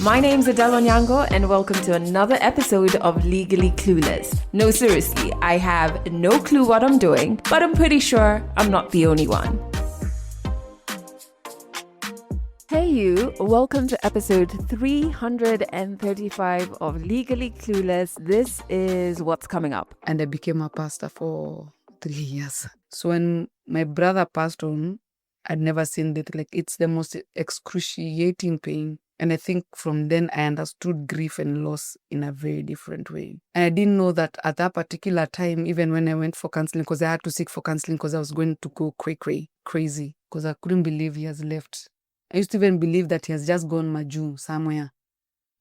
My name's Adele Onyango, and welcome to another episode of Legally Clueless. No, seriously, I have no clue what I'm doing, but I'm pretty sure I'm not the only one. Hey you, welcome to episode 335 of Legally Clueless. This is what's coming up. And I became a pastor for 3 years. So when my brother passed on, I'd never seen it. Like, it's the most excruciating pain. And I think from then I understood grief and loss in a very different way. And I didn't know that at that particular time, even when I went for counseling, because I had to seek for counseling because I was going to go crazy, because I couldn't believe he has left. I used to even believe that he has just gone Maju somewhere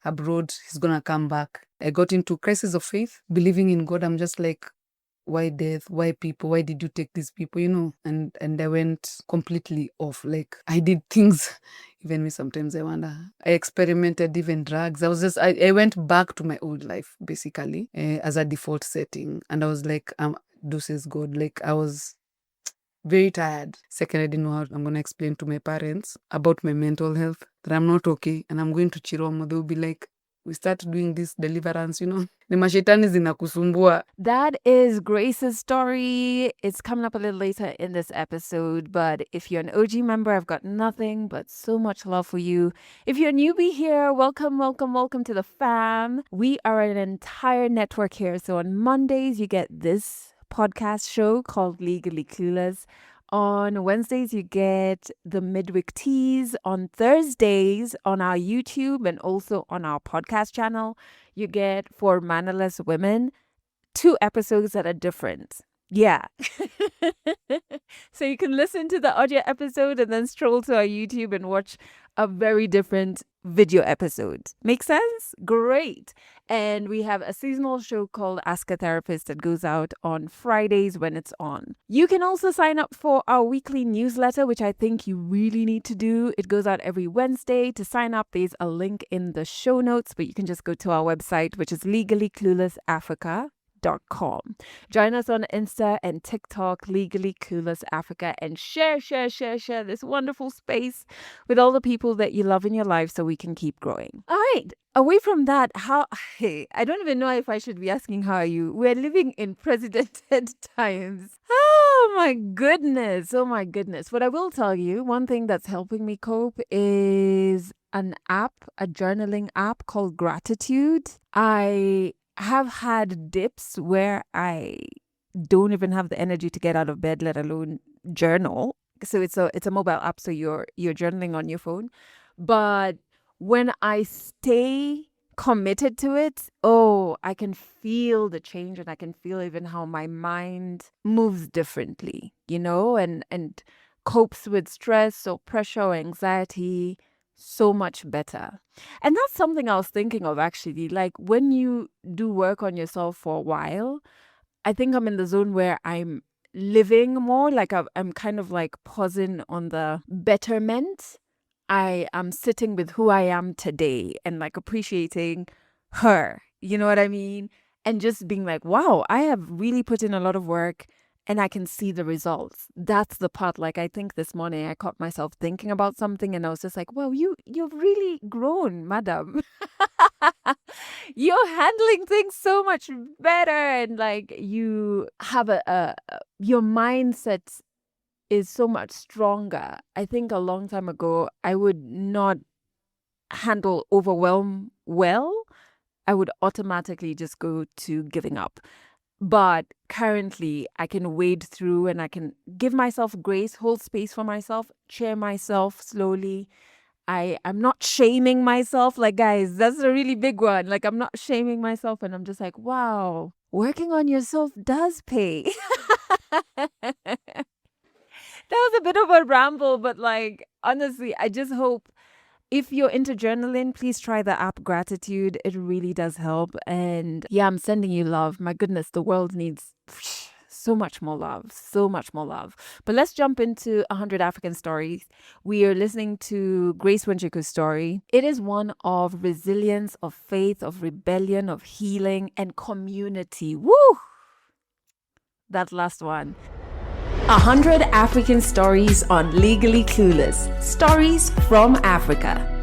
abroad. He's going to come back. I got into crisis of faith, believing in God. I'm just like, why death? Why people? Why did you take these people? And I went completely off. Like, I did things, even me sometimes I wonder. I experimented even drugs. I went back to my old life, basically, as a default setting. And I was like, this is God. Like, I was very tired. Second, I didn't know how I'm going to explain to my parents about my mental health, that I'm not okay. And I'm going to Chiromo. They'll be like, we start doing this deliverance, the mashetani zinakusumbua. That is Grace's story. It's coming up a little later in this episode, but if you're an OG member, I've got nothing but so much love for you. If you're a newbie here, welcome to the fam. We are an entire network here. So on Mondays, you get this podcast show called Legally Clueless. On Wednesdays, you get the midweek teas. On Thursdays, on our YouTube and also on our podcast channel, you get For Mannerless Women, 2 episodes that are different. Yeah. So you can listen to the audio episode and then stroll to our YouTube and watch a very different video episode. Make sense? Great. And we have a seasonal show called Ask a Therapist that goes out on Fridays when it's on. You can also sign up for our weekly newsletter, which I think you really need to do. It goes out every Wednesday. To sign up, there's a link in the show notes, but you can just go to our website, which is legallycluelessafrica.com. Join us on Insta and TikTok, Legally Clueless Africa, and share this wonderful space with all the people that you love in your life so we can keep growing. All right. Away from that, I don't even know if I should be asking how are you. We're living in precedented times. Oh my goodness. What I will tell you, one thing that's helping me cope is a journaling app called Gratitude. I have had dips where I don't even have the energy to get out of bed, let alone journal. So it's a mobile app, so you're journaling on your phone. But when I stay committed to it, I can feel the change, and I can feel even how my mind moves differently, and copes with stress or pressure or anxiety so much better. And that's something I was thinking of, actually. Like, when you do work on yourself for a while, I think I'm in the zone where I'm living more, like I'm kind of like pausing on the betterment. I am sitting with who I am today and like appreciating her, you know what I mean? And just being like, wow, I have really put in a lot of work and I can see the results. That's the part. Like, I think this morning I caught myself thinking about something and I was just like, wow, you've really grown, madam. You're handling things so much better, and like you have your mindset is so much stronger. I think a long time ago, I would not handle overwhelm well. I would automatically just go to giving up. But currently, I can wade through and I can give myself grace, hold space for myself, cheer myself slowly. I'm not shaming myself. Like, guys, that's a really big one. Like, I'm not shaming myself, and I'm just like, wow, working on yourself does pay. That was a bit of a ramble, but like, honestly, I just hope if you're into journaling, please try the app Gratitude. It really does help. And yeah, I'm sending you love. My goodness, the world needs so much more love. But let's jump into 100 African stories. We are listening to Grace Wanjiku's story. It is one of resilience, of faith, of rebellion, of healing, and community. Woo! That last one. 100 African stories on Legally Clueless. Stories from Africa.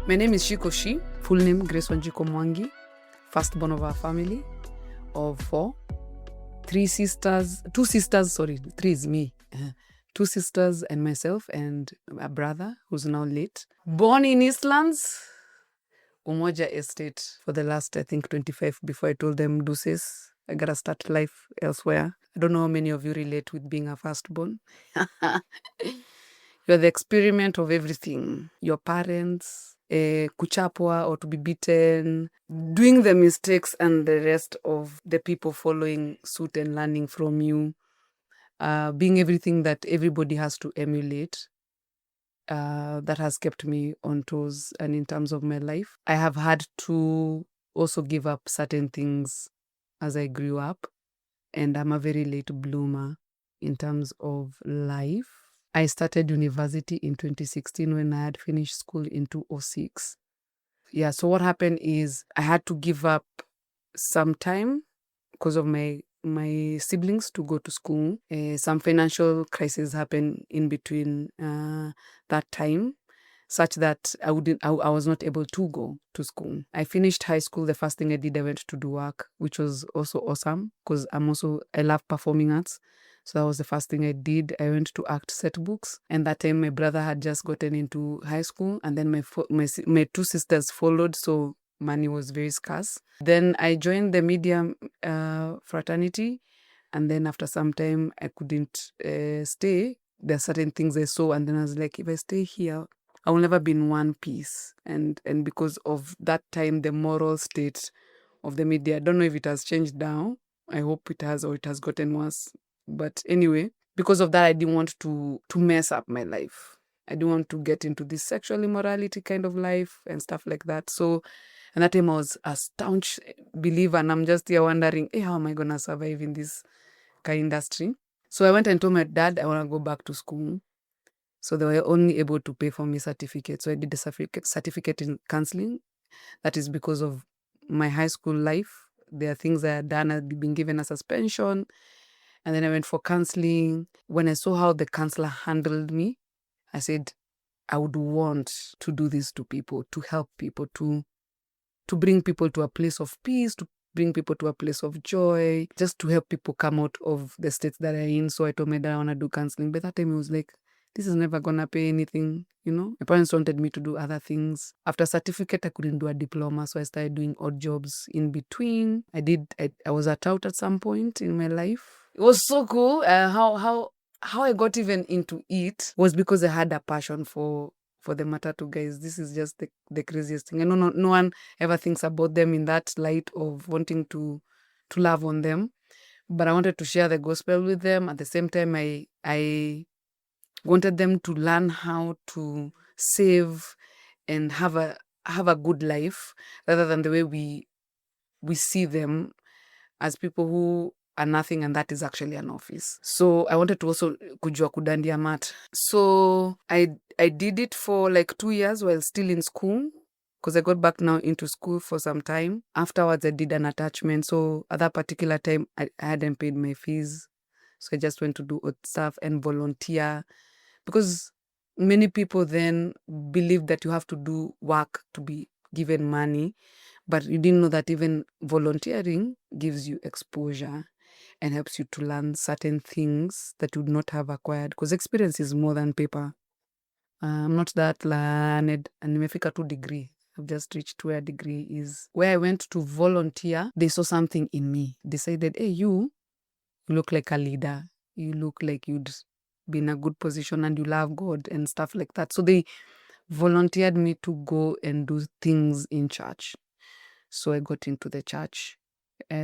My name is Shikoshi, full name Grace Wanjiku Mwangi, firstborn of our family of 4. 3 sisters, 2 sisters, sorry, 3 is me. 2 sisters and myself and a brother who's now late. Born in Eastlands, Umoja Estate for the last, I think, 25 before I told them, deuces, I gotta start life elsewhere. I don't know how many of you relate with being a firstborn. You're the experiment of everything. Your parents, kuchapwa or to be beaten, doing the mistakes and the rest of the people following suit and learning from you, being everything that everybody has to emulate. That has kept me on toes and in terms of my life. I have had to also give up certain things as I grew up, and I'm a very late bloomer in terms of life. I started university in 2016 when I had finished school in 2006. Yeah, so what happened is I had to give up some time because of my siblings to go to school. Some financial crisis happened in between that time, such that I was not able to go to school. I finished high school. The first thing I did, I went to do work, which was also awesome because I love performing arts. So that was the first thing I did. I went to act set books, and that time my brother had just gotten into high school, and then my 2 sisters followed. So money was very scarce. Then I joined the media fraternity, and then after some time I couldn't stay. There are certain things I saw, and then I was like, if I stay here, I will never be in one piece. And because of that time, the moral state of the media, I don't know if it has changed now. I hope it has, or it has gotten worse. But anyway, because of that, I didn't want to mess up my life. I didn't want to get into this sexual immorality kind of life and stuff like that. So, and that time I was a staunch believer, and I'm just here wondering, hey, how am I going to survive in this kind of industry? So I went and told my dad I want to go back to school. So they were only able to pay for me certificate. So I did a certificate in counseling. That is because of my high school life. There are things I had done. I'd been given a suspension. And then I went for counseling. When I saw how the counselor handled me, I said, I would want to do this to people, to help people, to bring people to a place of peace, to bring people to a place of joy, just to help people come out of the states that they're in. So I told my dad I want to do counseling. But that time it was like, this is never going to pay anything, you know? My parents wanted me to do other things. After certificate, I couldn't do a diploma. So I started doing odd jobs in between. I was a tout at some point in my life. It was so cool. How I got even into it was because I had a passion for the matatu guys. This is just the craziest thing. I know no one ever thinks about them in that light of wanting to love on them. But I wanted to share the gospel with them. At the same time, I wanted them to learn how to save and have a good life rather than the way we see them as people who are nothing, and that is actually an office. So I wanted to also kujua kudandia mat. So I did it for like 2 years while still in school, because I got back now into school for some time. Afterwards, I did an attachment. So at that particular time, I hadn't paid my fees. So I just went to do odd stuff and volunteer, because many people then believe that you have to do work to be given money, but you didn't know that even volunteering gives you exposure and helps you to learn certain things that you would not have acquired, because experience is more than paper. I'm not that learned, and nimefika tu degree. I've just reached where degree is. Where I went to volunteer, they saw something in me. Decided, hey, you look like a leader. You look like you'd be in a good position and you love God and stuff like that. So they volunteered me to go and do things in church. So I got into the church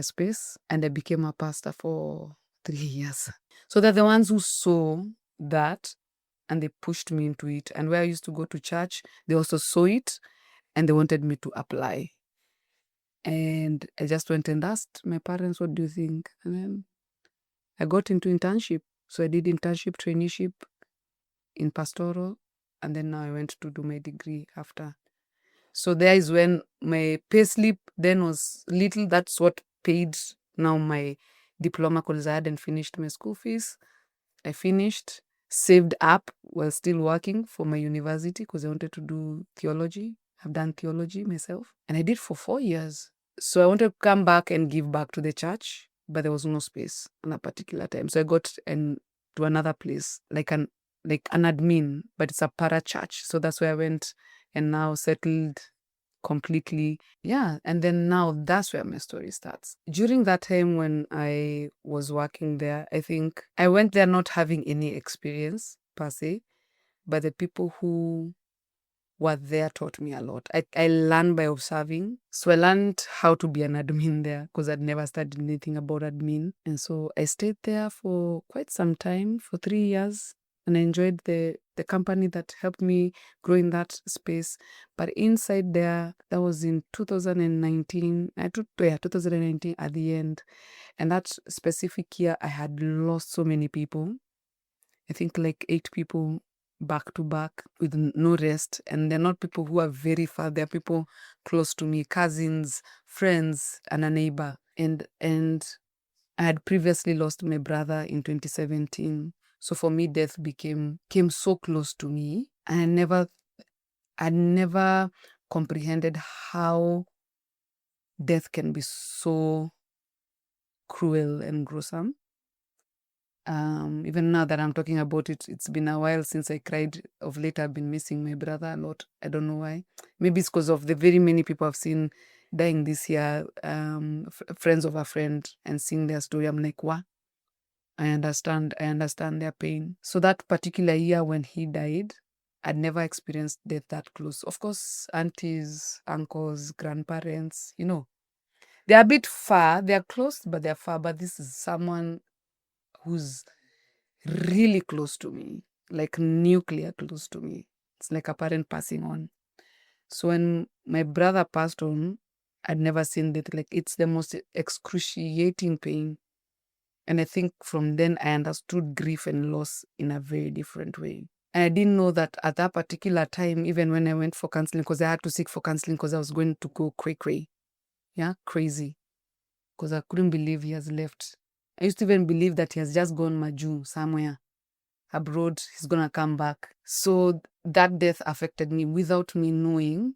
space and I became a pastor for 3 years. So they're the ones who saw that and they pushed me into it. And where I used to go to church, they also saw it and they wanted me to apply. And I just went and asked my parents, what do you think? And then I got into internship. So I did internship, traineeship in pastoral, and then now I went to do my degree after. So there is when my payslip then was little. That's what paid now my diploma, because I hadn't finished my school fees. I finished, saved up while still working for my university because I wanted to do theology. I've done theology myself, and I did for 4 years. So I wanted to come back and give back to the church, but there was no space at that particular time. So I got to another place, like an admin, but it's a para church. So that's where I went and now settled completely. Yeah. And then now that's where my story starts. During that time when I was working there, I think I went there not having any experience per se, but the people who were there taught me a lot. I learned by observing. So I learned how to be an admin there because I'd never studied anything about admin. And so I stayed there for quite some time, for 3 years. And I enjoyed the company that helped me grow in that space. But inside there, that was in 2019. 2019 at the end. And that specific year, I had lost so many people. I think like 8 people back to back with no rest. And they're not people who are very far. They're people close to me, cousins, friends, and a neighbor. And I had previously lost my brother in 2017. So for me, death came so close to me. And I never comprehended how death can be so cruel and gruesome. Even now that I'm talking about it, it's been a while since I cried. Of late, I've been missing my brother a lot. I don't know why. Maybe it's because of the very many people I've seen dying this year, friends of a friend, and seeing their story. I'm like, wow, I understand their pain. So that particular year when he died, I'd never experienced death that close. Of course, aunties, uncles, grandparents, they're a bit far. They're close, but they're far. But this is someone who's really close to me, like nuclear close to me. It's like a parent passing on. So when my brother passed on, I'd never seen death. Like it's the most excruciating pain. And I think from then I understood grief and loss in a very different way. And I didn't know that at that particular time, even when I went for counseling, because I had to seek for counseling because I was going to go cray. Yeah, crazy. Because I couldn't believe he has left. I used to even believe that he has just gone Maju somewhere abroad, he's gonna come back. So that death affected me without me knowing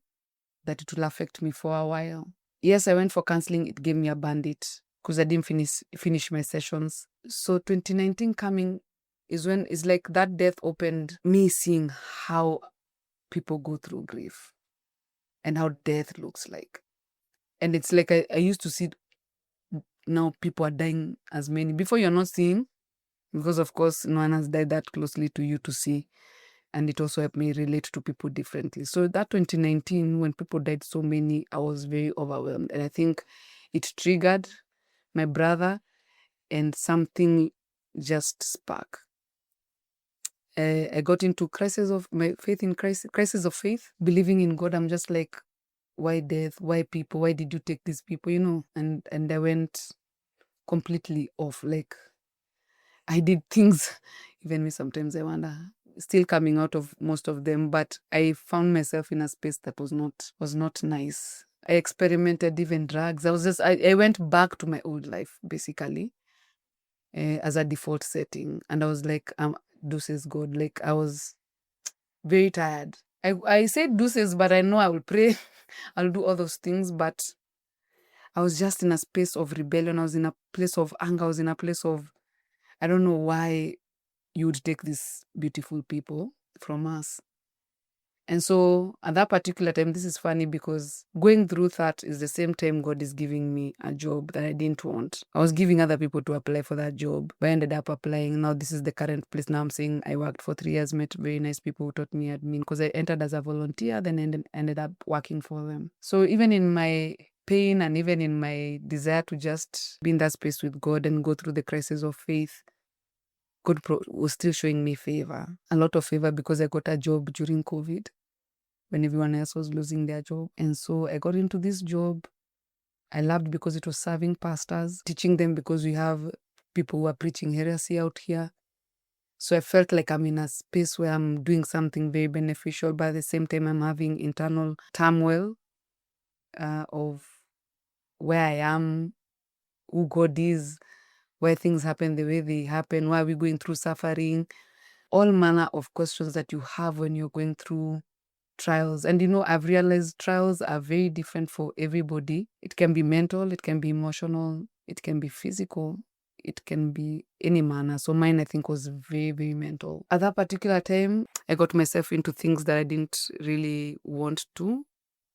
that it will affect me for a while. Yes, I went for counseling, it gave me a bandit because I didn't finish my sessions. So 2019 coming is when it's like that death opened me seeing how people go through grief and how death looks like. And it's like I used to see now people are dying as many. Before you're not seeing, because of course no one has died that closely to you to see. And it also helped me relate to people differently. So that 2019, when people died so many, I was very overwhelmed. And I think it triggered my brother and something just sparked. I got into crisis of my faith in crisis of faith, believing in God. I'm just like, why death? Why people? Why did you take these people? And I went completely off. Like I did things, even me sometimes I wonder, still coming out of most of them, but I found myself in a space that was not nice. I experimented even drugs. I went back to my old life basically, as a default setting, and I was like, deuces God. Like I was very tired. I said deuces, but I know I will pray, I'll do all those things, but I was just in a space of rebellion. I was in a place of anger. I was in a place of, I don't know why you would take these beautiful people from us. And so at that particular time, this is funny because going through that is the same time God is giving me a job that I didn't want. I was giving other people to apply for that job, but I ended up applying. Now this is the current place. Now I'm saying I worked for 3 years, met very nice people who taught me admin because I entered as a volunteer, then ended up working for them. So even in my pain and even in my desire to just be in that space with God and go through the crisis of faith, God was still showing me favor, a lot of favor, because I got a job during COVID when everyone else was losing their job. And so I got into this job. I loved because it was serving pastors, teaching them because we have people who are preaching heresy out here. So I felt like I'm in a space where I'm doing something very beneficial, but at the same time, I'm having internal turmoil of where I am, who God is, why things happen the way they happen, why are we going through suffering, all manner of questions that you have when you're going through trials. And I've realized trials are very different for everybody. It can be mental, it can be emotional, it can be physical, it can be any manner. So mine, I think, was very, very mental. At that particular time, I got myself into things that I didn't really want to,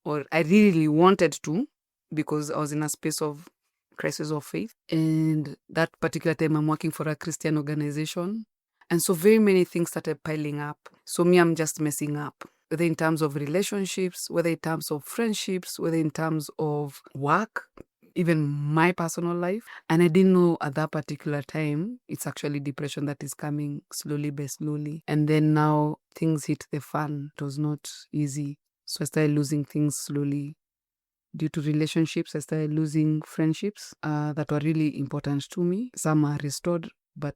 or I really wanted to, because I was in a space of crisis of faith. And that particular time, I'm working for a Christian organization. And so very many things started piling up. So me, I'm just messing up, whether in terms of relationships, whether in terms of friendships, whether in terms of work, even my personal life. And I didn't know at that particular time, it's actually depression that is coming slowly by slowly. And then now things hit the fan. It was not easy. So I started losing things slowly. Due to relationships, I started losing friendships that were really important to me. Some are restored, but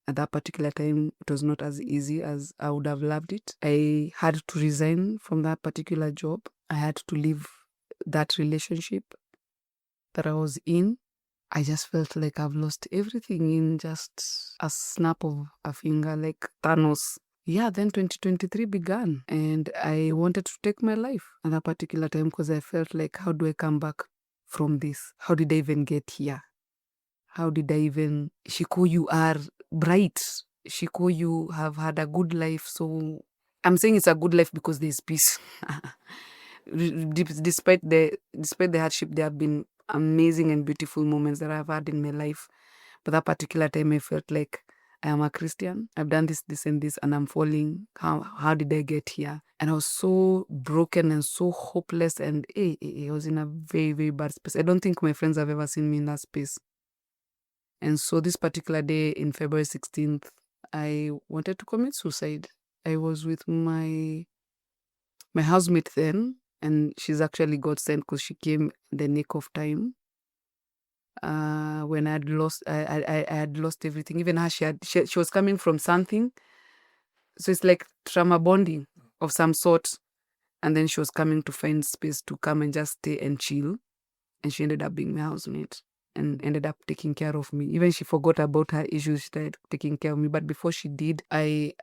at that particular time, it was not as easy as I would have loved it. I had to resign from that particular job. I had to leave that relationship that I was in. I just felt like I've lost everything in just a snap of a finger, like Thanos. Yeah, then 2023 began and I wanted to take my life at that particular time because I felt like, how do I come back from this? How did I even get here? How did I even... Shiko, you are bright. Shiko, you have had a good life. So I'm saying it's a good life because there's peace. Despite the hardship, there have been amazing and beautiful moments that I've had in my life. But that particular time, I felt like I am a Christian. I've done this, and this, and I'm falling. How did I get here? And I was so broken and so hopeless, and I was in a very, very bad space. I don't think my friends have ever seen me in that space. And so this particular day in February 16th, I wanted to commit suicide. I was with my housemate then, and she's actually got sent because she came in the nick of time. When I had lost everything. Even her, she was coming from something, so it's like trauma bonding of some sort. And then she was coming to find space to come and just stay and chill. And she ended up being my housemate and ended up taking care of me. Even she forgot about her issues, she started taking care of me. But before she did, I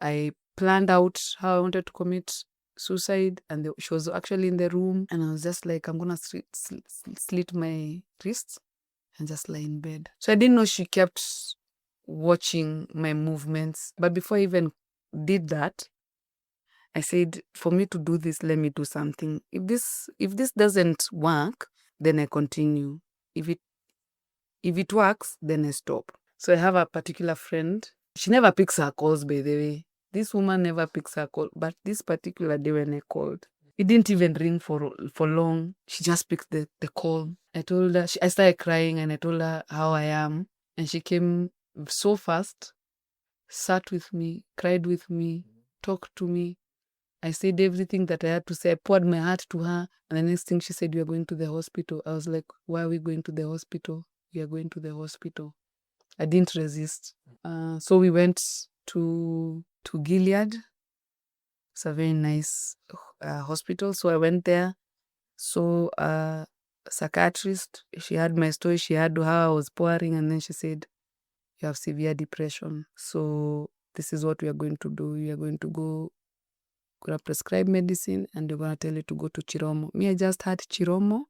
planned out how I wanted to commit suicide, and she was actually in the room, and I was just like, I'm gonna slit my wrists and just lie in bed. So I didn't know she kept watching my movements. But before I even did that, I said, for me to do this, let me do something. If this doesn't work, then I continue. If it works, then I stop. So I have a particular friend. She never picks her calls, by the way. This woman never picks her call. But this particular day when I called, it didn't even ring for long. She just picked the call. I told her, I started crying, and I told her how I am. And she came so fast, sat with me, cried with me, talked to me. I said everything that I had to say. I poured my heart to her. And the next thing she said, we are going to the hospital. I was like, why are we going to the hospital? We are going to the hospital. I didn't resist. So we went to Gilead. It's a very nice hospital. So I went there. So a psychiatrist, she had my story. She had how I was pouring. And then she said, you have severe depression. So this is what we are going to do. We are going to go... gonna prescribe medicine, and they're gonna tell you to go to Chiromo. Me, I just had Chiromo.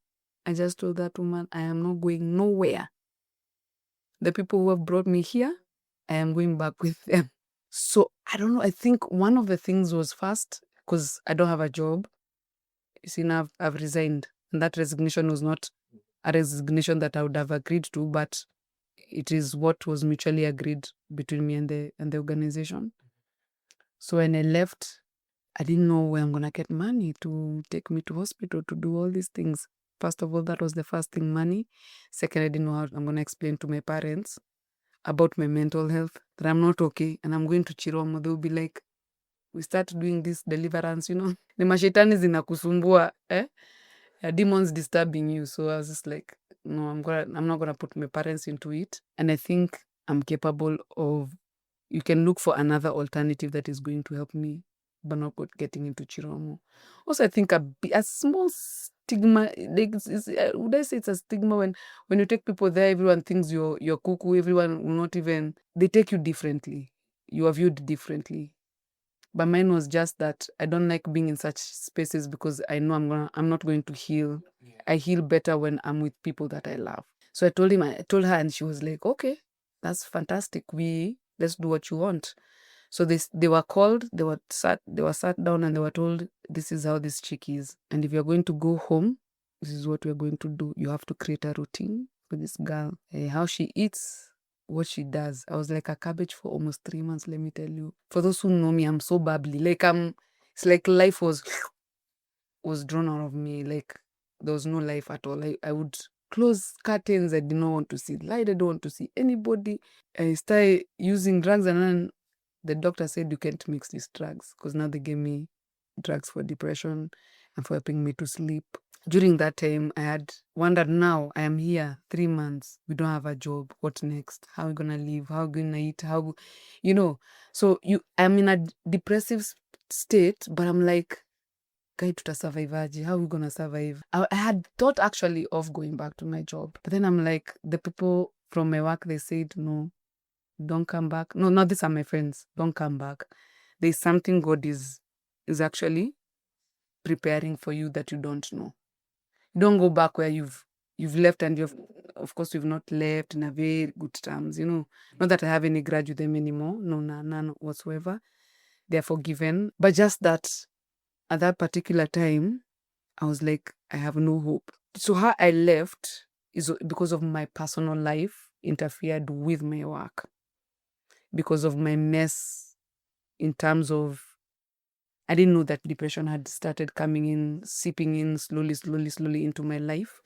I just told that woman, I am not going nowhere. The people who have brought me here, I am going back with them. So I don't know. I think one of the things was first, because I don't have a job. You see, now I've resigned, and that resignation was not a resignation that I would have agreed to, but it is what was mutually agreed between me and the organization. So when I left, I didn't know where I'm going to get money to take me to hospital to do all these things. First of all, that was the first thing, money. Second, I didn't know how I'm going to explain to my parents about my mental health, that I'm not okay, and I'm going to Chiromo. They'll be like, we start doing this deliverance, The mashetani zinakusumbua, eh? Demons disturbing you. So I was just like, no, I'm not going to put my parents into it. And I think I'm capable of... You can look for another alternative that is going to help me, but not getting into Chiromo. Also, I think a small stigma, like would I say it's a stigma when you take people there, everyone thinks you're cuckoo, everyone will not even... They take you differently. You are viewed differently. But mine was just that I don't like being in such spaces because I know I'm not going to heal. I heal better when I'm with people that I love. So I told her, and she was like, okay, that's fantastic. Let's do what you want. So they were called, they were sat down, and they were told, this is how this chick is. And if you're going to go home, this is what we're going to do. You have to create a routine for this girl. How she eats, what she does. I was like a cabbage for almost 3 months, let me tell you. For those who know me, I'm so bubbly. Like it's like life was drawn out of me. Like there was no life at all. I would close curtains. I did not want to see light. I don't want to see anybody. I started using drugs, and then the doctor said you can't mix these drugs, because now they gave me drugs for depression and for helping me to sleep. During that time, I had wondered, now I am here 3 months. We don't have a job. What next? How are we gonna live? How are we gonna eat? So I'm in a depressive state, but I'm like, guy, tutasurvive aje? How are we gonna survive? I had thought actually of going back to my job, but then I'm like, the people from my work, they said, no, don't come back. No, not these are my friends. Don't come back. There's something God is actually preparing for you that you don't know. Don't go back where you've left, and of course we've not left in a very good terms. Not that I have any grudge with them anymore. No, none whatsoever. They're forgiven. But just that at that particular time, I was like, I have no hope. So how I left is because of my personal life interfered with my work, because of my mess in terms of, I didn't know that depression had started coming in, seeping in slowly into my life,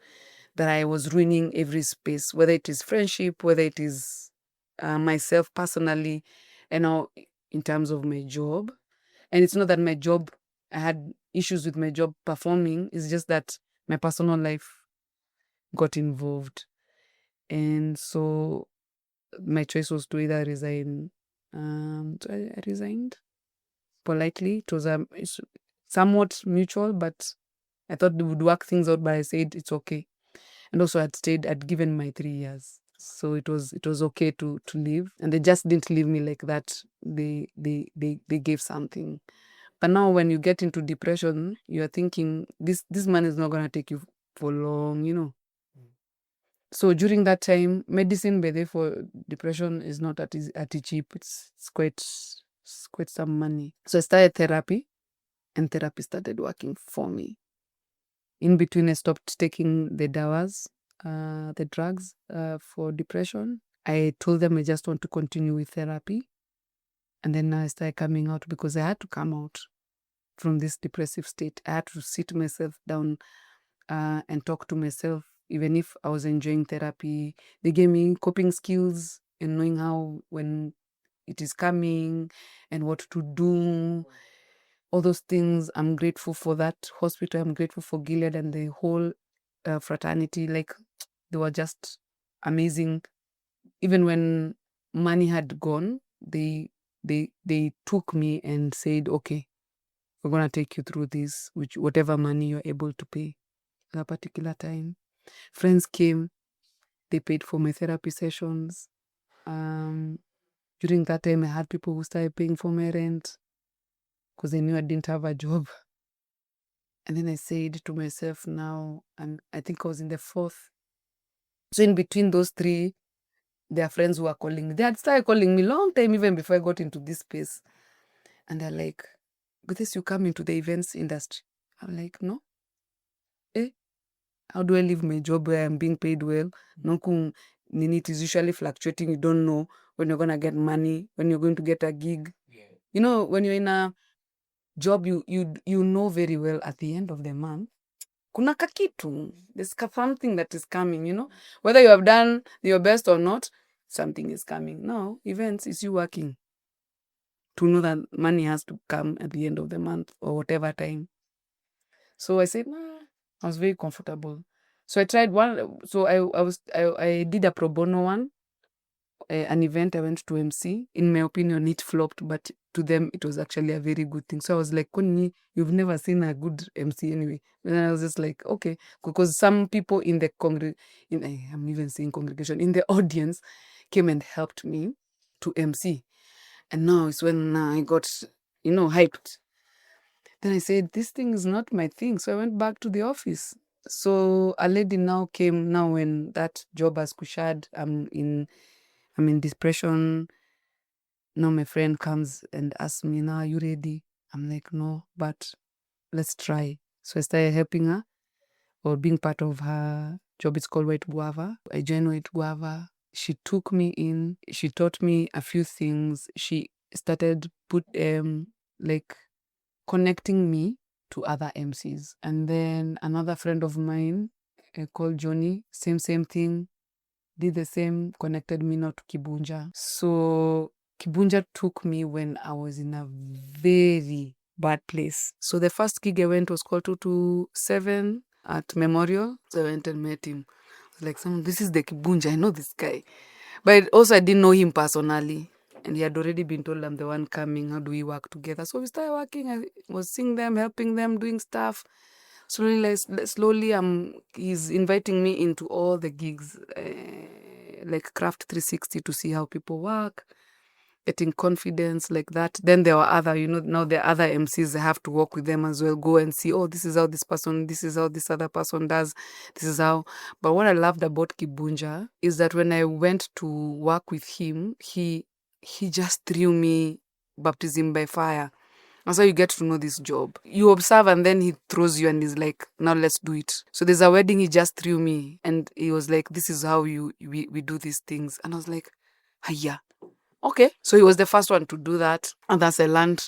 that I was ruining every space, whether it is friendship, whether it is myself personally, and now in terms of my job. And it's not that my job, I had issues with my job performing, it's just that my personal life got involved. And so my choice was to either resign. So I resigned politely. It was it's somewhat mutual, but I thought they would work things out, but I said it's okay. And also I'd given my 3 years. So it was okay to leave. And they just didn't leave me like that. They gave something. But now when you get into depression, you're thinking this man is not gonna take you for long. So during that time, medicine by the for depression is not at cheap. It's quite some money. So I started therapy, and therapy started working for me. In between, I stopped taking the drugs for depression. I told them I just want to continue with therapy. And then I started coming out, because I had to come out from this depressive state. I had to sit myself down and talk to myself, even if I was enjoying therapy. They gave me coping skills and knowing how, when it is coming and what to do. All those things, I'm grateful for that hospital. I'm grateful for Gilead and the whole fraternity. Like, they were just amazing. Even when money had gone, they took me and said, okay, we're gonna take you through this, whatever money you're able to pay at a particular time. Friends came, they paid for my therapy sessions. During that time, I had people who started paying for my rent because they knew I didn't have a job. And then I said to myself, now, I think I was in the fourth. So in between those three, their friends who were calling me. They had started calling me long time, even before I got into this space. And they're like, "This you come into the events industry." I'm like, no. How do I leave my job where I'm being paid well? It is usually fluctuating. You don't know when you're gonna get money, when you're going to get a gig. When you're in a job, you know very well at the end of the month, kuna kakitu. There's something that is coming. Whether you have done your best or not, something is coming. Now, events is you working to know that money has to come at the end of the month or whatever time. So I said, nah, I was very comfortable. So I tried one. So I did a pro bono one, an event I went to MC. In my opinion, it flopped, but to them, it was actually a very good thing. So I was like, Kuni, you've never seen a good MC anyway. And I was just like, okay, because some people in the I'm even saying congregation, in the audience came and helped me to MC. And now it's when I got hyped. Then I said, this thing is not my thing. So I went back to the office. So a lady now came now when that job has kushad. I'm in depression. Now my friend comes and asks me, now are you ready? I'm like, no, but let's try. So I started helping her or being part of her job. It's called White Guava. I joined White Guava. She took me in. She taught me a few things. She started like connecting me to other MCs. And then another friend of mine called Johnny, same thing, did the same, connected me now to Kibunja. So Kibunja took me when I was in a very bad place. So the first gig I went was called 227 at Memorial. So I went and met him. I was like, this is the Kibunja, I know this guy. But also I didn't know him personally. And he had already been told I'm the one coming. How do we work together? So we started working. I was seeing them, helping them, doing stuff. Slowly, he's inviting me into all the gigs, like Craft 360 to see how people work, getting confidence like that. Then there were other, now there are other MCs. I have to work with them as well. Go and see, oh, this is how this person, this is how this other person does, this is how. But what I loved about Kibunja is that when I went to work with him, he just threw me baptism by fire. That's how you get to know this job. You observe and then he throws you and he's like, now let's do it. So there's a wedding he just threw me and he was like, this is how we do these things. And I was like, yeah. Okay. So he was the first one to do that. Others I learned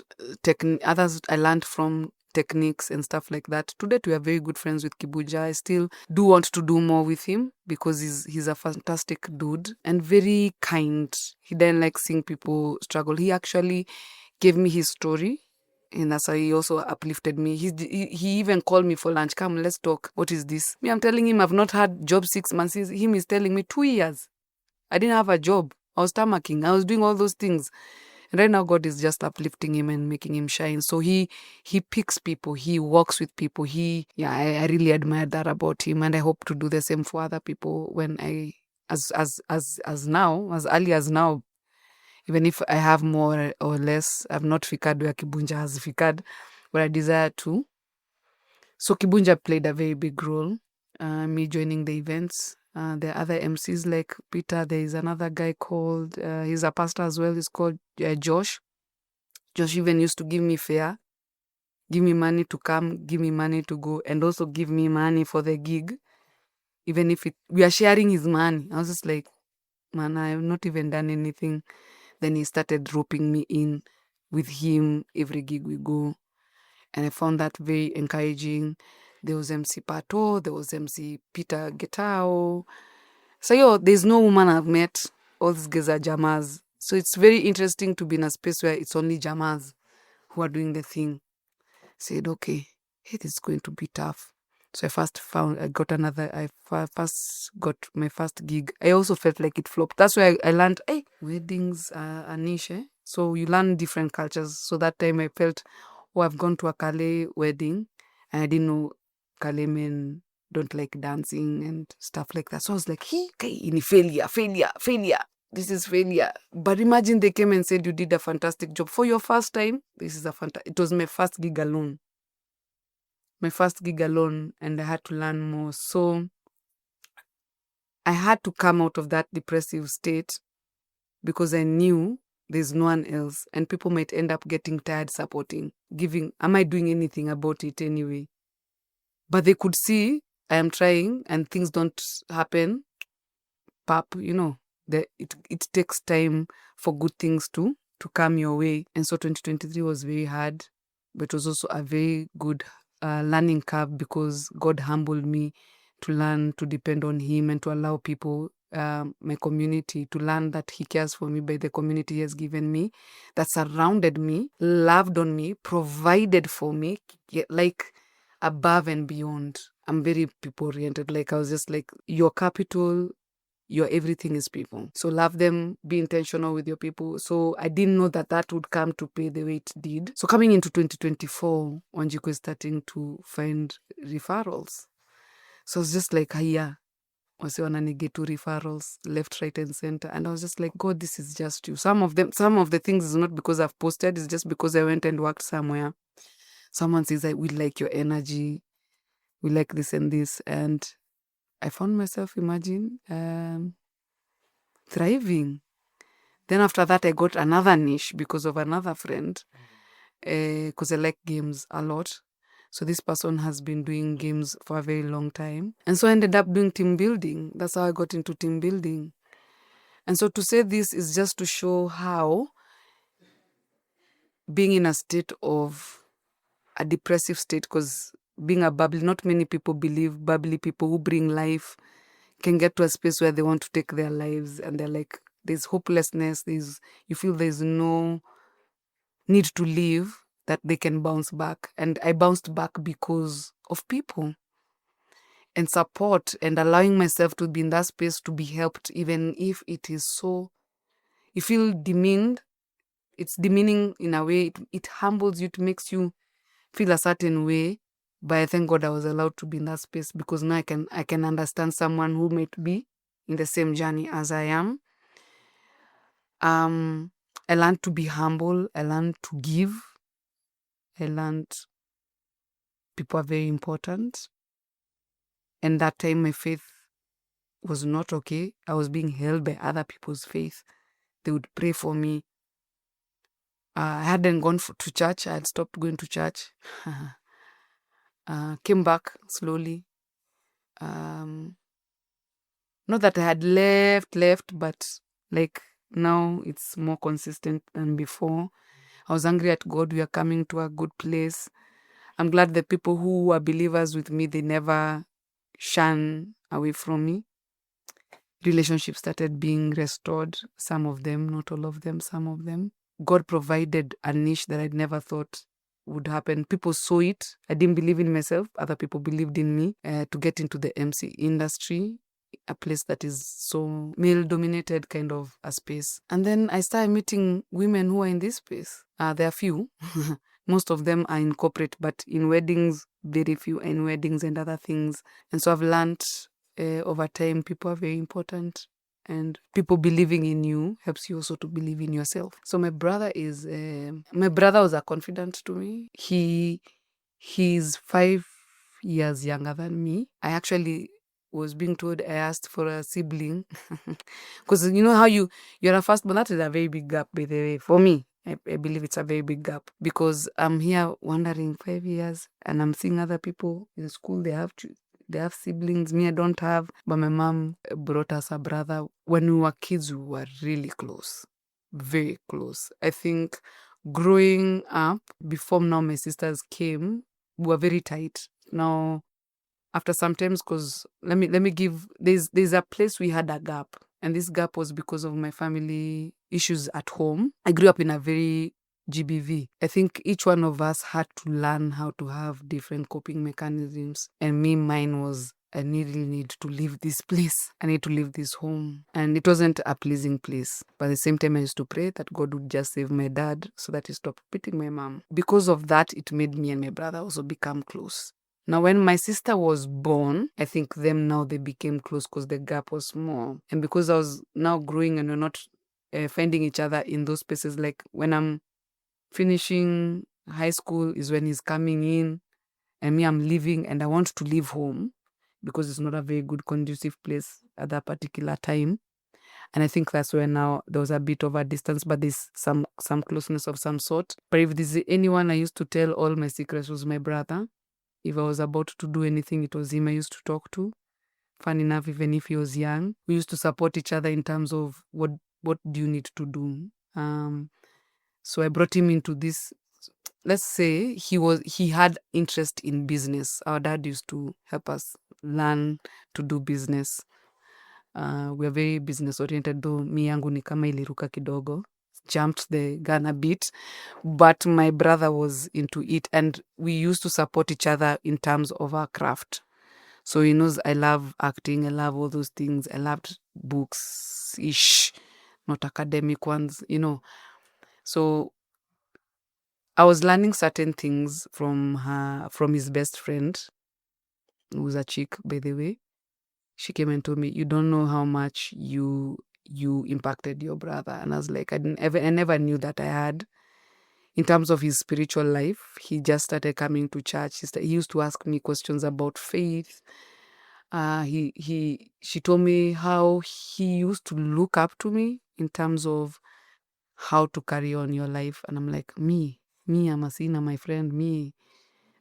from techniques and stuff like that. Today we are very good friends with Kibuja. I still do want to do more with him because he's a fantastic dude and very kind. He didn't like seeing people struggle. He actually gave me his story. And that's how he also uplifted me. He even called me for lunch. Come, let's talk. What is this? Me, I'm telling him I've not had job 6 months. Him is telling me 2 years. I didn't have a job. I was tamarking. I was doing all those things. And right now God is just uplifting him and making him shine. So he picks people. He works with people. I really admire that about him. And I hope to do the same for other people when as early as now. Even if I have more or less, I've not figured where Kibunja has figured what I desire to. So Kibunja played a very big role, me joining the events. There are other MCs like Peter. There is another guy called, he's a pastor as well. He's called Josh. Josh even used to give me fare, give me money to come, give me money to go, and also give me money for the gig. Even if we are sharing his money. I was just like, man, I have not even done anything. Then he started roping me in with him every gig we go. And I found that very encouraging. There was MC Pato, there was MC Peter Getao. So there's no woman I've met. All these guys are jamas. So it's very interesting to be in a space where it's only jamas who are doing the thing. Said, okay, hey, this is going to be tough. So I first got my first gig. I also felt like it flopped. That's why I learned, hey, weddings are a niche. So you learn different cultures. So that time I felt, oh, I've gone to a Calais wedding and I didn't know Calais men don't like dancing and stuff like that. So I was like, in failure. This is failure. But imagine they came and said you did a fantastic job. For your first time, it was my first gig alone. And I had to learn more. So I had to come out of that depressive state because I knew there's no one else and people might end up getting tired supporting, am I doing anything about it anyway? But they could see I am trying and things don't happen. It takes time for good things to come your way. And so 2023 was very hard, but it was also a very good learning curve because God humbled me to learn to depend on him and to allow people, my community, to learn that he cares for me by the community he has given me, that surrounded me, loved on me, provided for me, like above and beyond. I'm very people oriented. Like I was just like, your capital, your everything is people. So love them, be intentional with your people. So I didn't know that would come to pay the way it did. So coming into 2024, Wanjiku is starting to find referrals. So it's just like, yeah, wasi wananige to referrals left, right and center, and I was just like, God, this is just you. Some of the things is not because I've posted, it's just because I went and worked somewhere. Someone says, we like your energy, we like this and this, and I found myself, imagine, thriving. Then after that, I got another niche because of another friend, because I like games a lot. So this person has been doing games for a very long time. And so I ended up doing team building. That's how I got into team building. And so to say this is just to show how being in a state of a depressive state, because being a bubbly, not many people believe bubbly people who bring life can get to a space where they want to take their lives, and they're like, there's hopelessness, you feel there's no need to live, that they can bounce back. And I bounced back because of people and support and allowing myself to be in that space to be helped, even if it is so, you feel demeaned. It's demeaning in a way. It humbles you, it makes you feel a certain way. But I thank God I was allowed to be in that space, because now I can understand someone who might be in the same journey as I am. I learned to be humble. I learned to give. I learned people are very important. And that time my faith was not okay. I was being held by other people's faith. They would pray for me. I hadn't gone to church. I had stopped going to church. Came back slowly. Not that I had left, but like now it's more consistent than before. I was angry at God. We are coming to a good place. I'm glad the people who are believers with me, they never shun away from me. Relationships started being restored. Some of them, not all of them, some of them. God provided a niche that I'd never thought would happen. People saw it. I didn't believe in myself. Other people believed in me to get into the MC industry, a place that is so male-dominated kind of a space. And then I started meeting women who are in this space. There are few. Most of them are in corporate, but in weddings, very few in weddings and other things. And so I've learned over time, people are very important. And people believing in you helps you also to believe in yourself. So my brother was a confidant to me. He's 5 years younger than me. I actually was being told, I asked for a sibling. Because you know how you're a firstborn, that is a very big gap, by the way. For me, I believe it's a very big gap, because I'm here wondering 5 years and I'm seeing other people in school, they have siblings. Me, I don't have. But my mom brought us a brother. When we were kids, we were really close. Very close. I think growing up, before now my sisters came, we were very tight. Now, after sometimes, because let me give, there's a place we had a gap. And this gap was because of my family issues at home. I grew up in a very GBV. I think each one of us had to learn how to have different coping mechanisms. And mine was, I really need to leave this place. I need to leave this home. And it wasn't a pleasing place. But at the same time, I used to pray that God would just save my dad so that he stopped beating my mom. Because of that, it made me and my brother also become close. Now, when my sister was born, I think they became close because the gap was small. And because I was now growing and we're not finding each other in those spaces, like when I'm finishing high school is when he's coming in, and me, I'm leaving, and I want to leave home because it's not a very good conducive place at that particular time. And I think that's where now there was a bit of a distance, but there's some closeness of some sort. But if there's anyone I used to tell all my secrets was my brother. If I was about to do anything, it was him I used to talk to. Fun enough, even if he was young, we used to support each other in terms of what do you need to do. So I brought him into this. Let's say he had interest in business. Our dad used to help us learn to do business. We are very business oriented, though mi yangu ni kama iliruka kidogo, jumped the gun a bit, but my brother was into it, and we used to support each other in terms of our craft. So he knows I love acting, I love all those things. I loved books-ish, not academic ones, So I was learning certain things from his best friend, who's a chick, by the way. she came and told me, "You don't know how much you impacted your brother." And I was like, I never knew that I had. In terms of his spiritual life, he just started coming to church. He used to ask me questions about faith. She told me how he used to look up to me in terms of how to carry on your life. And I'm like, me, I'm a sinner, my friend, me,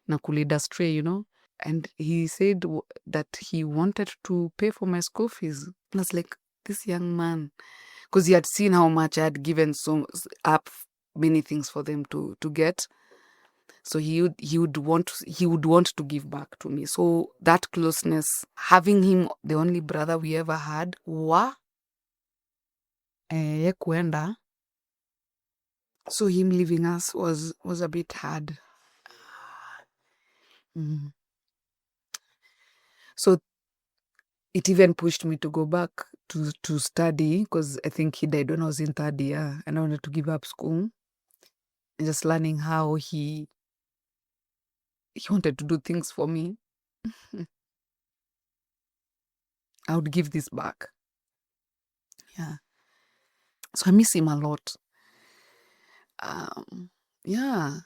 nakulida astray, And he said that he wanted to pay for my school fees. And I was like, this young man, because he had seen how much I had given up many things for them to get. So he would want to give back to me. So that closeness, having him the only brother we ever had, ye kuenda. So him leaving us was a bit hard. Mm. So it even pushed me to go back to study, because I think he died when I was in third year and I wanted to give up school. And just learning how he wanted to do things for me. I would give this back. Yeah. So I miss him a lot. Yeah.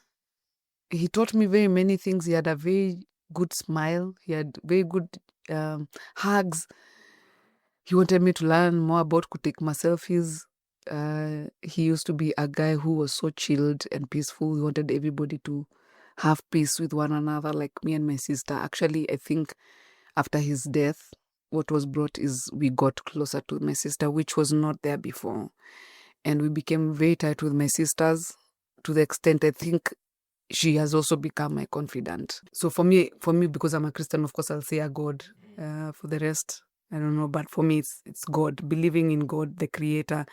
He taught me very many things. He had a very good smile. He had very good hugs. He wanted me to learn more about take my selfies. He used to be a guy who was so chilled and peaceful. He wanted everybody to have peace with one another, like me and my sister. Actually, I think after his death, what was brought is we got closer to my sister, which was not there before. And we became very tight with my sisters, to the extent I think she has also become my confidant. So for me, because I'm a Christian, of course, I'll say a God. For the rest, I don't know. But for me, it's God. Believing in God, the Creator.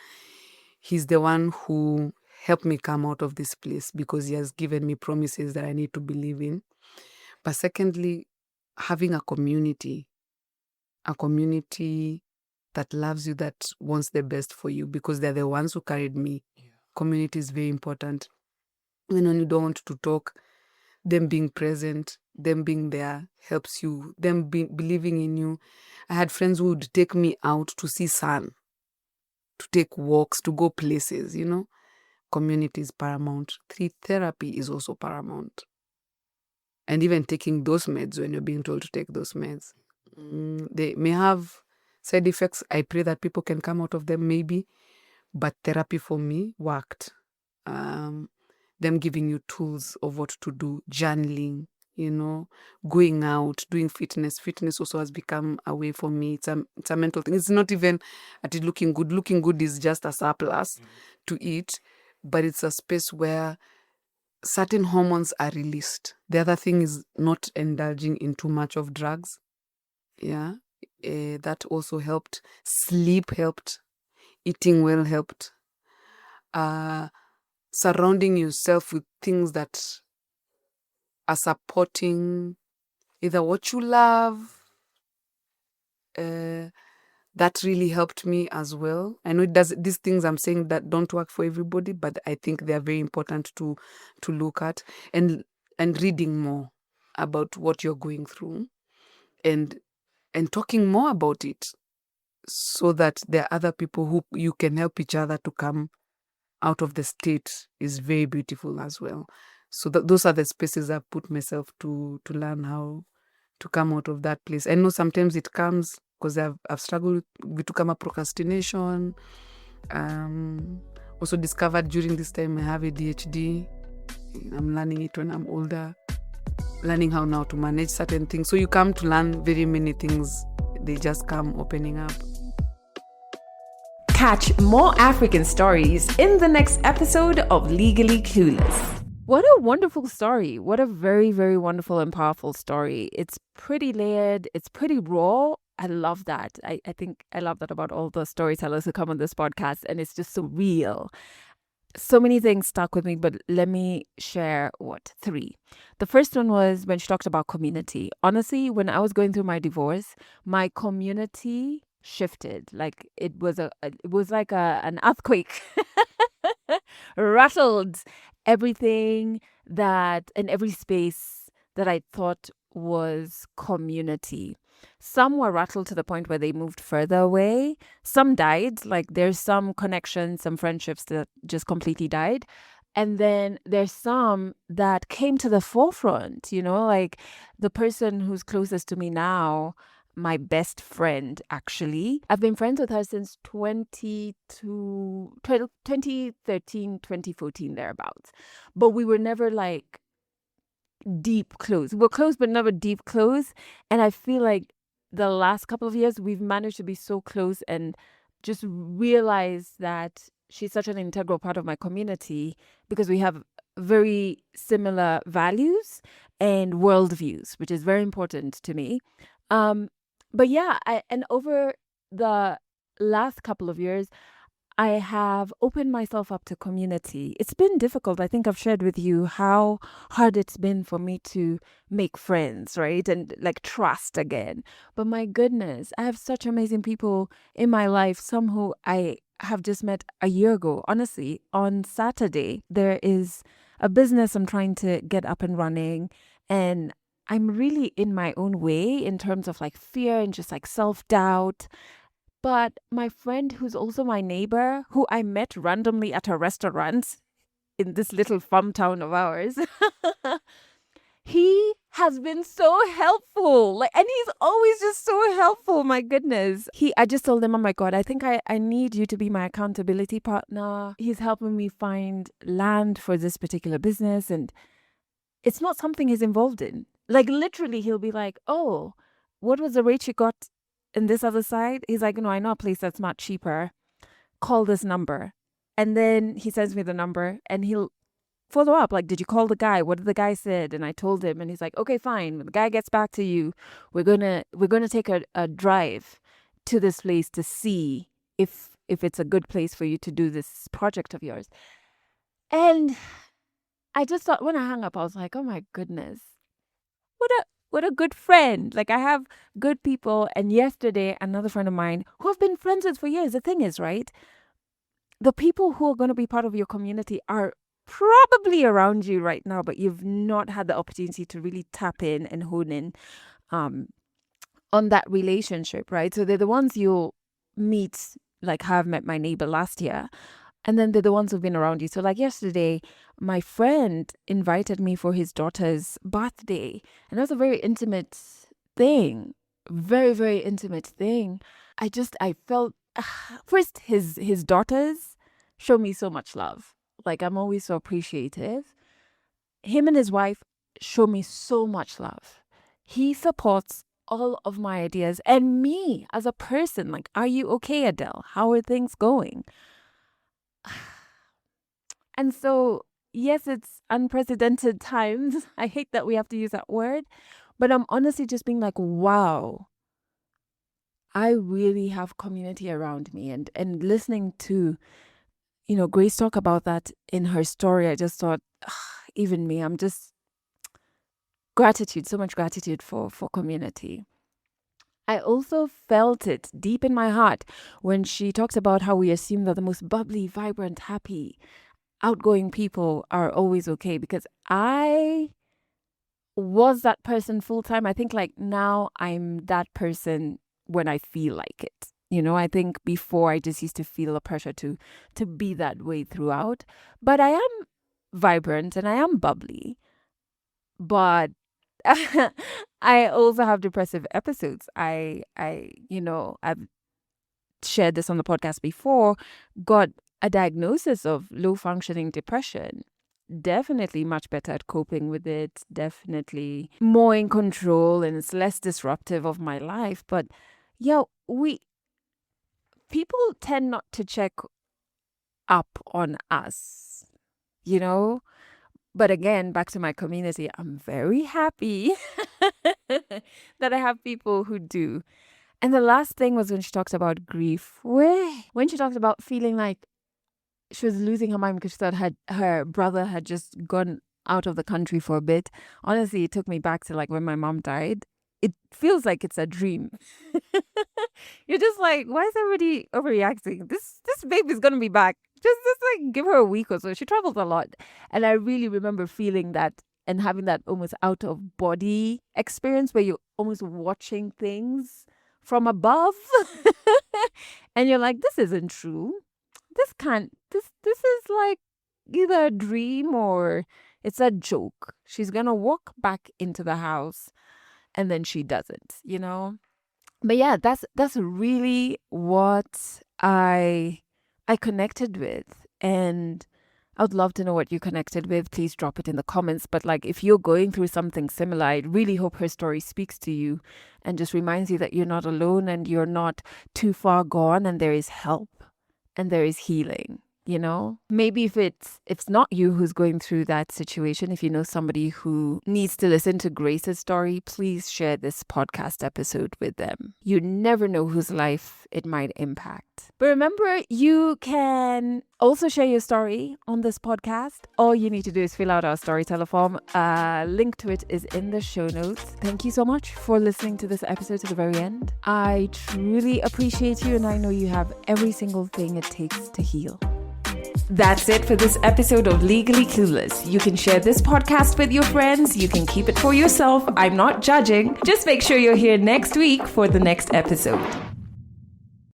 He's the one who helped me come out of this place, because he has given me promises that I need to believe in. But secondly, having a community that loves you, that wants the best for you, because they're the ones who carried me. Community is very important. Even when you don't want to talk, them being present, them being there helps you, them believing in you. I had friends who would take me out to see sun, to take walks, to go places, Community is paramount. Therapy is also paramount. And even taking those meds when you're being told to take those meds. They may have side effects. I pray that people can come out of them, maybe. But therapy for me worked. Them giving you tools of what to do, journaling, going out, doing fitness. Fitness also has become a way for me. It's a mental thing. It's not even at it looking good. Looking good is just a surplus to it, but it's a space where certain hormones are released. The other thing is not indulging in too much of drugs. Yeah, that also helped. Sleep helped. Eating well helped. Surrounding yourself with things that are supporting either what you love, that really helped me as well. I know these things I'm saying that don't work for everybody, but I think they are very important to look at, and reading more about what you're going through, and talking more about it, so that there are other people who you can help each other to come out of the state, is very beautiful as well. So those are the spaces I've put myself to learn how to come out of that place. I know sometimes it comes because I've struggled with to come up procrastination. Also discovered during this time I have ADHD. I'm learning it when I'm older. Learning how now to manage certain things. So you come to learn very many things. They just come opening up. Catch more African stories in the next episode of Legally Clueless. What a wonderful story. What a very, very wonderful and powerful story. It's pretty layered. It's pretty raw. I love that. I think I love that about all the storytellers who come on this podcast, and it's just so real. So many things stuck with me, but let me share 3. The first one was when she talked about community. Honestly, when I was going through my divorce, my community shifted. Like it was like an earthquake. Rattled everything that in every space that I thought was community. Some were rattled to the point where they moved further away. Some died. Like there's some connections, some friendships that just completely died. And then there's some that came to the forefront, like the person who's closest to me now, my best friend, actually. I've been friends with her since 2013, 2014, thereabouts. But we were never like deep close. We're close, but never deep close. And I feel like the last couple of years, we've managed to be so close and just realize that she's such an integral part of my community because we have very similar values and worldviews, which is very important to me. But yeah, and over the last couple of years, I have opened myself up to community. It's been difficult. I think I've shared with you how hard it's been for me to make friends, right? And like trust again. But my goodness, I have such amazing people in my life, some who I have just met a year ago. Honestly, on Saturday, there is a business I'm trying to get up and running. And I'm really in my own way in terms of like fear and just like self doubt. But my friend, who's also my neighbor, who I met randomly at a restaurant in this little farm town of ours, he has been so helpful. Like, and he's always just so helpful. My goodness. I just told him, oh my God, I think I need you to be my accountability partner. He's helping me find land for this particular business. And it's not something he's involved in. Like, literally, he'll be like, oh, what was the rate you got in this other side? He's like, no, I know a place that's much cheaper. Call this number. And then he sends me the number and he'll follow up. Like, did you call the guy? What did the guy said? And I told him, and he's like, okay, fine. When the guy gets back to you, we're gonna take a drive to this place to see if it's a good place for you to do this project of yours. And I just thought when I hung up, I was like, oh my goodness, what a good friend. Like I have good people. And yesterday, another friend of mine who I've been friends with for years. The thing is, right? The people who are going to be part of your community are probably around you right now, but you've not had the opportunity to really tap in and hone in um, on that relationship, right? So they're the ones you'll meet, like how I've met my neighbor last year. And then they're the ones who've been around you. So, like yesterday, my friend invited me for his daughter's birthday. And that was a very intimate thing. Very, very intimate thing. I felt, first, his daughters show me so much love. Like, I'm always so appreciative. Him and his wife show me so much love. He supports all of my ideas and me as a person. Like, are you okay, Adele? How are things going? And so, yes, it's unprecedented times. I hate that we have to use that word, but I'm honestly just being like, wow, I really have community around me. And listening to, Grace talk about that in her story, I just thought, even me, I'm just gratitude, so much gratitude for community. I also felt it deep in my heart when she talks about how we assume that the most bubbly, vibrant, happy, outgoing people are always okay, because I was that person full time. I think like now I'm that person when I feel like it. I think before I just used to feel a pressure to be that way throughout. But I am vibrant and I am bubbly. But I also have depressive episodes. I've shared this on the podcast before, got a diagnosis of low functioning depression. Definitely much better at coping with it, definitely more in control, and it's less disruptive of my life. But yeah, people tend not to check up on us, you know? But again, back to my community, I'm very happy that I have people who do. And the last thing was when she talks about grief, when she talks about feeling like she was losing her mind because she thought her brother had just gone out of the country for a bit. Honestly, it took me back to like when my mom died. It feels like it's a dream. You're just like, why is everybody overreacting? This baby's gonna be back. Just like give her a week or so. She travels a lot, and I really remember feeling that and having that almost out of body experience where you're almost watching things from above and you're like, this isn't true. This is like either a dream or it's a joke. She's gonna walk back into the house and then she doesn't, you know? But yeah, that's really what I connected with. And I would love to know what you connected with. Please drop it in the comments. But like, if you're going through something similar, I really hope her story speaks to you and just reminds you that you're not alone and you're not too far gone, and there is help and there is healing. You know, maybe if it's not you who's going through that situation, if you know somebody who needs to listen to Grace's story, please share this podcast episode with them. You never know whose life it might impact. But remember, you can also share your story on this podcast. All you need to do is fill out our storyteller form. Link to it is in the show notes. Thank you so much for listening to this episode to the very end. I truly appreciate you, and I know you have every single thing it takes to heal. That's it for this episode of Legally Clueless. You can share this podcast with your friends. You can keep it for yourself. I'm not judging. Just make sure you're here next week for the next episode.